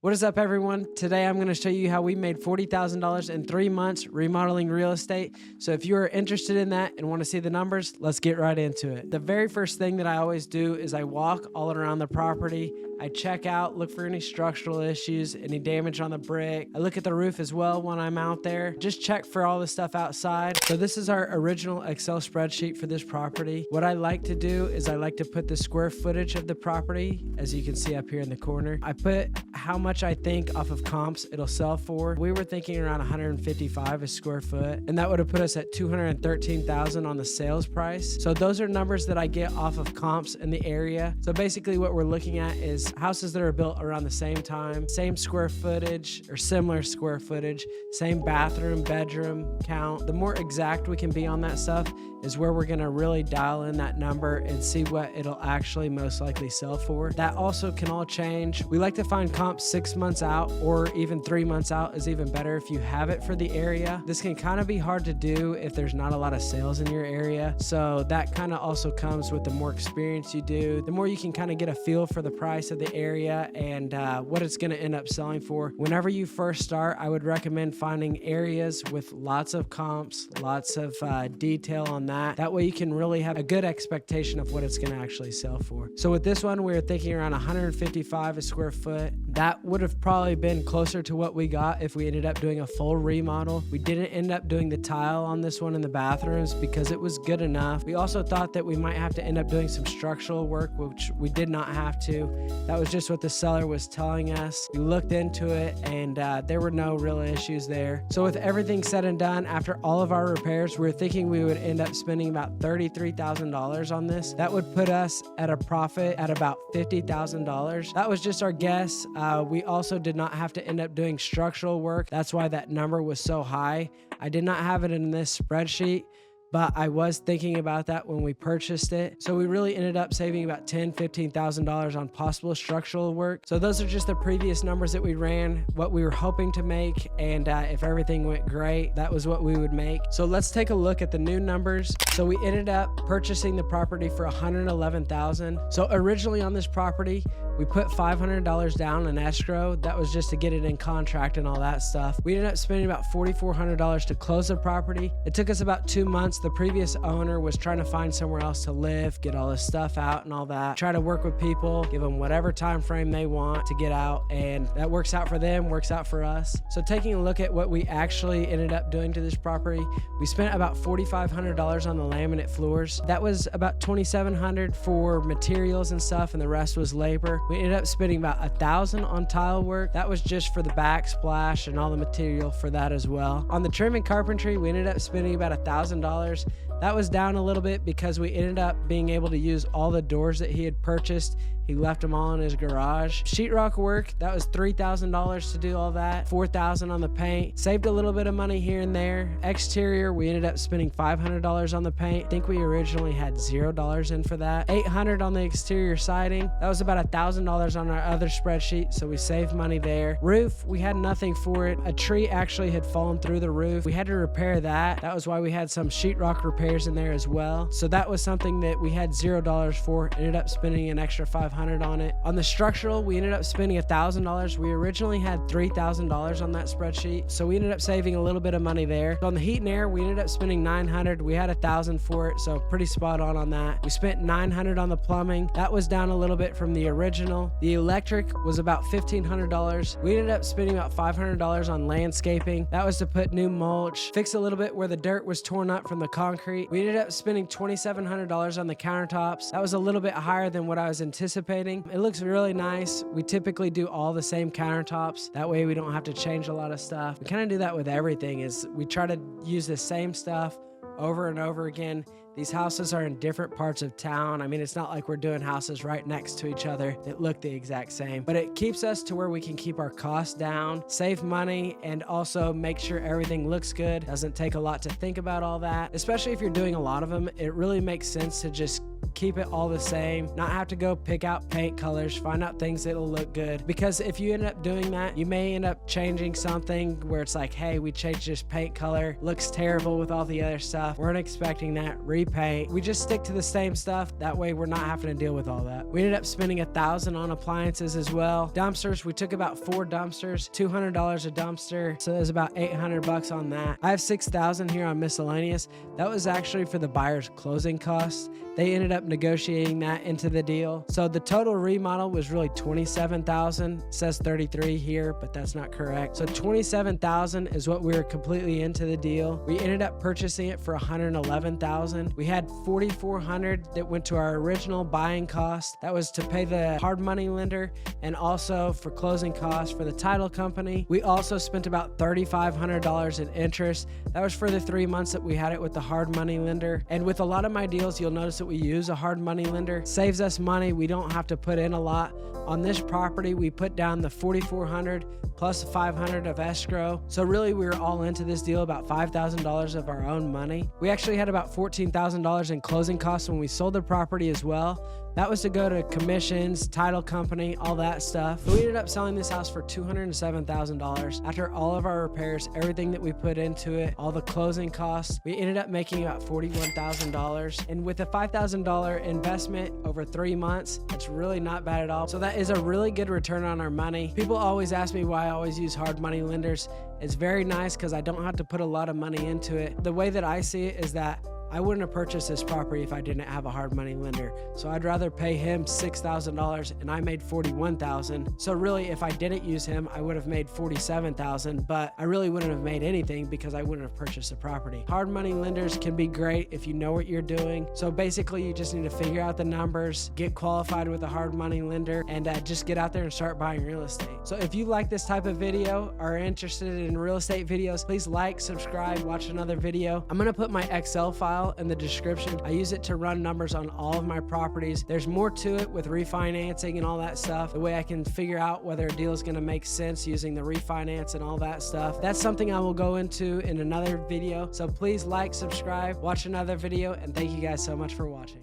What is up, everyone? Today I'm going to show you how we made $40,000 in 3 months remodeling real estate. So if you are interested in that and want to see the numbers, let's get right into it. The very first thing that I always do is I walk all around the property. I check out, look for any structural issues, any damage on the brick. I look at the roof as well when I'm out there. Just check for all the stuff outside. So this is our original Excel spreadsheet for this property. What I like to do is I like to put the square footage of the property, as you can see up here in the corner. I put how much I think off of comps it'll sell for. We were thinking around 155 a square foot, and that would have put us at 213,000 on the sales price. So those are numbers that I get off of comps in the area. So basically what we're looking at is houses that are built around the same time, same square footage or similar square footage, same bathroom, bedroom count. The more exact we can be on that stuff is where we're gonna really dial in that number and see what it'll actually most likely sell for. That also can all change. We like to find comps 6 months out, or even 3 months out is even better if you have it for the area. This can kind of be hard to do if there's not a lot of sales in your area. So that kind of also comes with the more experience you do, the more you can kind of get a feel for the price of the area and what it's gonna end up selling for. Whenever you first start, I would recommend finding areas with lots of comps, lots of detail on that. That way you can really have a good expectation of what it's gonna actually sell for. So with this one, we were thinking around 155 a square foot. That would have probably been closer to what we got if we ended up doing a full remodel. We didn't end up doing the tile on this one in the bathrooms because it was good enough. We also thought that we might have to end up doing some structural work, which we did not have to. That was just what the seller was telling us. We looked into it and there were no real issues there. So with everything said and done, after all of our repairs, we were thinking we would end up spending about $33,000 on this. That would put us at a profit at about $50,000. That was just our guess. We also did not have to end up doing structural work. That's why that number was so high. I did not have it in this spreadsheet, but I was thinking about that when we purchased it. So we really ended up saving about $10,000, $15,000 on possible structural work. So those are just the previous numbers that we ran, what we were hoping to make, and if everything went great, that was what we would make. So let's take a look at the new numbers. So we ended up purchasing the property for $111,000. So originally on this property, we put $500 down in escrow. That was just to get it in contract and all that stuff. We ended up spending about $4,400 to close the property. It took us about 2 months. The previous owner was trying to find somewhere else to live, get all this stuff out and all that. Try to work with people, give them whatever time frame they want to get out, and that works out for them, works out for us. So taking a look at what we actually ended up doing to this property, we spent about $4,500 on the laminate floors. That was about $2,700 for materials and stuff, and the rest was labor. We ended up spending about $1,000 on tile work. That was just for the backsplash and all the material for that as well. On the trim and carpentry, we ended up spending about $1,000. That was down a little bit because we ended up being able to use all the doors that he had purchased. He left them all in his garage. Sheetrock work, that was $3,000 to do all that. $4,000 on the paint. Saved a little bit of money here and there. Exterior, we ended up spending $500 on the paint. I think we originally had $0 in for that. $800 on the exterior siding. That was about $1,000 on our other spreadsheet, so we saved money there. Roof, we had nothing for it. A tree actually had fallen through the roof. We had to repair that. That was why we had some sheetrock repairs in there as well. So that was something that we had $0 for. Ended up spending an extra $500 on it. On the structural, we ended up spending $1,000. We originally had $3,000 on that spreadsheet, so we ended up saving a little bit of money there. On the heat and air, we ended up spending $900. We had $1,000 for it, so pretty spot on that. We spent $900 on the plumbing. That was down a little bit from the original. The electric was about $1,500. We ended up spending about $500 on landscaping. That was to put new mulch, fix a little bit where the dirt was torn up from the concrete. We ended up spending $2,700 on the countertops. That was a little bit higher than what I was anticipating. It looks really nice. We typically do all the same countertops. That way we don't have to change a lot of stuff. We kind of do that with everything, is we try to use the same stuff over and over again. These houses are in different parts of town. I mean, it's not like we're doing houses right next to each other that look the exact same, but it keeps us to where we can keep our costs down, save money, and also make sure everything looks good. Doesn't take a lot to think about all that, especially if you're doing a lot of them. It really makes sense to just keep it all the same, not have to go pick out paint colors, find out things that'll look good. Because if you end up doing that, you may end up changing something where it's like, hey, we changed this paint color, looks terrible with all the other stuff, weren't expecting that, repaint. We just stick to the same stuff. That way we're not having to deal with all that. We ended up spending $1,000 on appliances as well. Dumpsters, we took about 4 dumpsters, $200 a dumpster, so it was about $800 on that. I have $6,000 here on miscellaneous. That was actually for the buyer's closing costs. They ended up negotiating that into the deal. So the total remodel was really $27,000. It says 33 here, but that's not correct. So $27,000 is what we were completely into the deal. We ended up purchasing it for $111,000. We had $4,400 that went to our original buying cost. That was to pay the hard money lender and also for closing costs for the title company. We also spent about $3,500 in interest. That was for the 3 months that we had it with the hard money lender. And with a lot of my deals, you'll notice that we use a hard money lender. Saves us money. We don't have to put in a lot. On this property, we put down the $4,400 plus $500 of escrow. So really, we were all into this deal about $5,000 of our own money. We actually had about $14,000 in closing costs when we sold the property as well. That was to go to commissions, title company, all that stuff. But we ended up selling this house for $207,000. After all of our repairs, everything that we put into it, all the closing costs, we ended up making about $41,000. And with a $5,000 investment over 3 months, that's really not bad at all. So that is a really good return on our money. People always ask me why I always use hard money lenders. It's very nice because I don't have to put a lot of money into it. The way that I see it is that I wouldn't have purchased this property if I didn't have a hard money lender. So I'd rather pay him $6,000 and I made $41,000. So really, if I didn't use him, I would have made $47,000, but I really wouldn't have made anything because I wouldn't have purchased the property. Hard money lenders can be great if you know what you're doing. So basically, you just need to figure out the numbers, get qualified with a hard money lender, and just get out there and start buying real estate. So if you like this type of video or are interested in real estate videos, please like, subscribe, watch another video. I'm gonna put my Excel file in the description. I use it to run numbers on all of my properties. There's more to it with refinancing and all that stuff. The way I can figure out whether a deal is going to make sense using the refinance and all that stuff. That's something I will go into in another video. So please like, subscribe, watch another video, and thank you guys so much for watching.